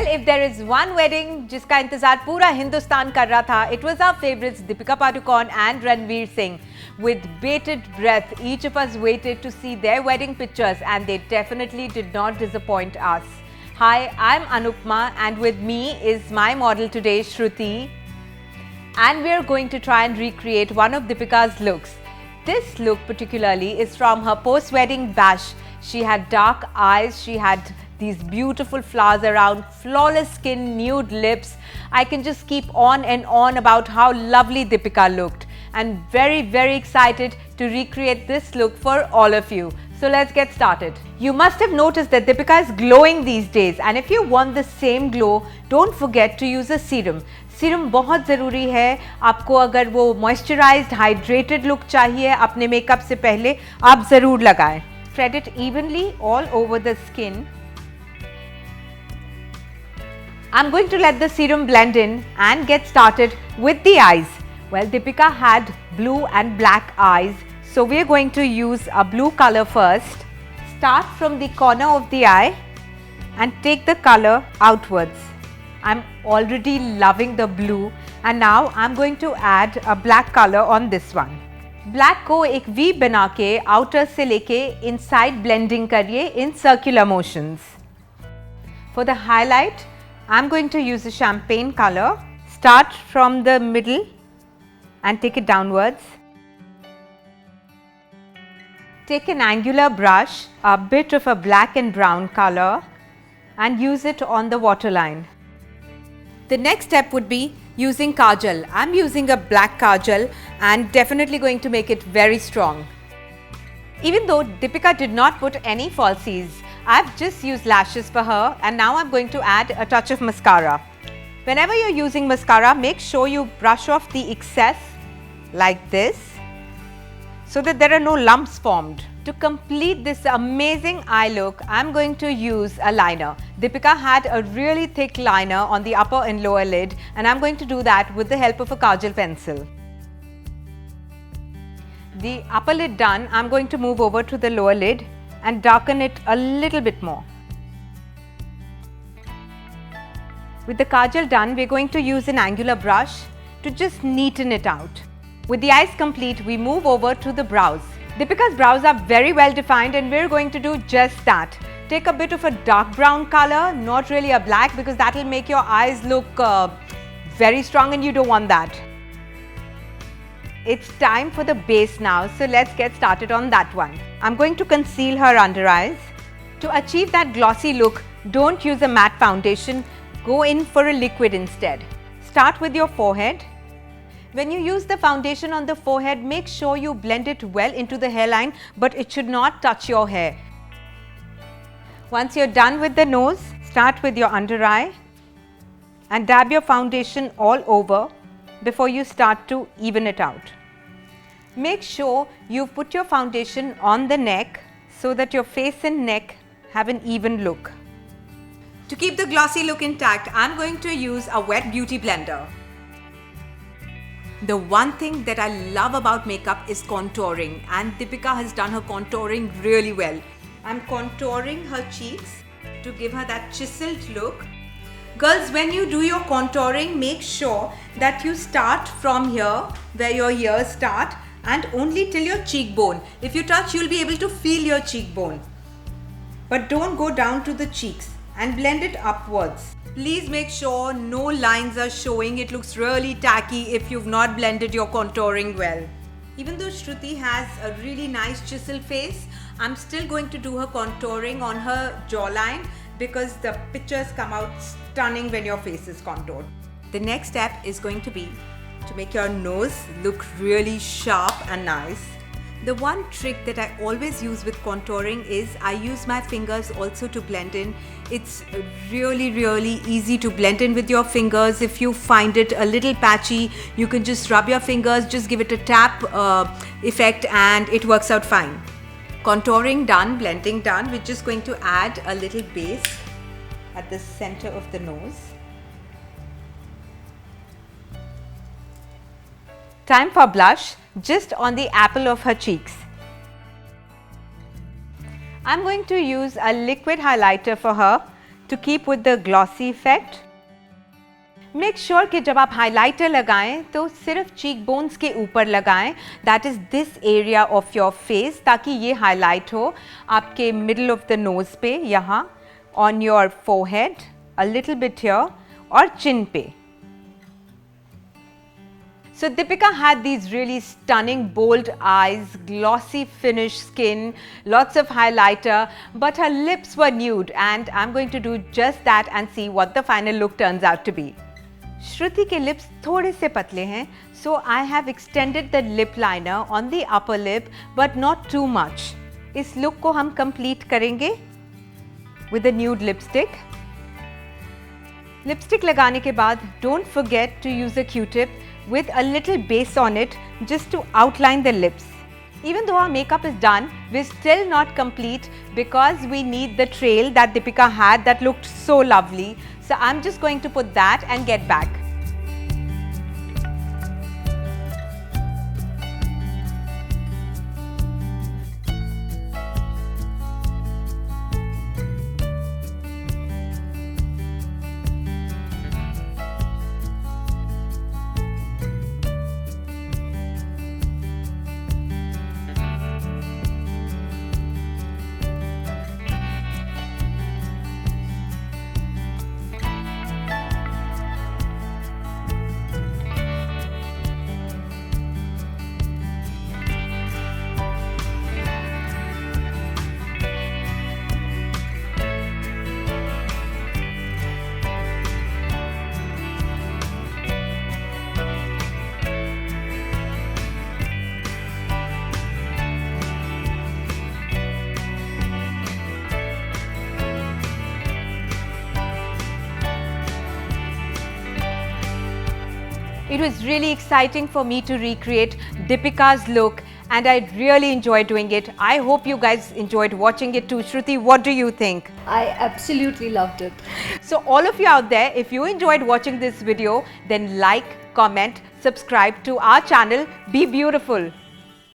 Well, if there is one wedding जिसका इंतजार पूरा हिंदुस्तान कर रहा था, it was our favorites Deepika Padukone and Ranveer Singh. With bated breath, each of us waited to see their wedding pictures, and they definitely did not disappoint us. Hi, I'm Anupma, and with me is my model today, Shruti. And we're going to try and recreate one of Deepika's looks. This look particularly is from her post-wedding bash. She had dark eyes, she had these beautiful flowers around, flawless skin, nude lips. I can just keep on and on about how lovely Deepika looked, and very excited to recreate this look for all of you. So let's get started. You must have noticed that Deepika is glowing these days, and if you want the same glow, don't forget to use a serum. Serum बहुत ज़रूरी है आपको. अगर वो moisturised hydrated look चाहिए अपने makeup से पहले, आप ज़रूर लगाएं. Spread it evenly all over the skin. I'm going to let the serum blend in and get started with the eyes. Well, Deepika had blue and black eyes, so we're going to use a blue color first. Start from the corner of the eye and take the color outwards. I'm already loving the blue, and now I'm going to add a black color on this one. Black को एक V बना के outer से लेके inside blending करिए in circular motions. For the highlight, I'm going to use a champagne color. Start from the middle and take it downwards. Take an angular brush, a bit of a black and brown color, and use it on the waterline. The next step would be using kajal. I'm using a black kajal and definitely going to make it very strong. Even though Deepika did not put any falsies, I've just used lashes for her, and now I'm going to add a touch of mascara. Whenever you're using mascara, make sure you brush off the excess like this so that there are no lumps formed. To complete this amazing eye look, I'm going to use a liner. Deepika had a really thick liner on the upper and lower lid, and I'm going to do that with the help of a kajal pencil. The upper lid done, I'm going to move over to the lower lid and darken it a little bit more. With the kajal done, we're going to use an angular brush to just neaten it out. With the eyes complete, we move over to the brows. Deepika's brows are very well defined, and we're going to do just that. Take a bit of a dark brown color, not really a black, because that will make your eyes look very strong, and you don't want that. It's time for the base now, so let's get started on that one. I'm going to conceal her under eyes. To achieve that glossy look, don't use a matte foundation, go in for a liquid instead. Start with your forehead. When you use the foundation on the forehead, make sure you blend it well into the hairline, but it should not touch your hair. Once you're done with the nose, start with your under eye and dab your foundation all over before you start to even it out. Make sure you put your foundation on the neck so that your face and neck have an even look. To keep the glossy look intact, I'm going to use a wet beauty blender. The one thing that I love about makeup is contouring, and Deepika has done her contouring really well. I'm contouring her cheeks to give her that chiseled look. Girls, when you do your contouring, make sure that you start from here where your ears start and only till your cheekbone. If you touch, you'll be able to feel your cheekbone. But don't go down to the cheeks, and blend it upwards. Please make sure no lines are showing. It looks really tacky if you've not blended your contouring well. Even though Shruti has a really nice chisel face, I'm still going to do her contouring on her jawline because the pictures come out stunning when your face is contoured. The next step is going to be to make your nose look really sharp and nice. The one trick that I always use with contouring is I use my fingers also to blend in. It's really easy to blend in with your fingers. If you find it a little patchy, you can just rub your fingers, just give it a tap effect, and it works out fine. Contouring done, blending done, we're just going to add a little base at the center of the nose. Time for blush, just on the apple of her cheeks. I'm going to use a liquid highlighter for her to keep with the glossy effect. Make sure कि जब आप highlighter लगाएं तो सिर्फ cheekbones के ऊपर लगाएं, that is this area of your face, ताकि ये highlight हो आपके middle of the nose पे, यहाँ on your forehead, a little bit here और chin पे. So Deepika had these really stunning bold eyes, glossy finish skin, lots of highlighter, but her lips were nude, and I'm going to do just that and see what the final look turns out to be. Shruti के lips थोड़े से पतले हैं, so I have extended the lip liner on the upper lip but not too much. इस look को हम complete करेंगे with a nude lipstick. Lipstick लगाने के बाद don't forget to use a Q-tip with a little base on it just to outline the lips. Even though our makeup is done, we're still not complete because we need the trail that Deepika had that looked so lovely. So I'm just going to put that and get back. It was really exciting for me to recreate Deepika's look, and I really enjoyed doing it. I hope you guys enjoyed watching it too. Shruti, what do you think? I absolutely loved it. So all of you out there, if you enjoyed watching this video, then like, comment, subscribe to our channel. Be beautiful.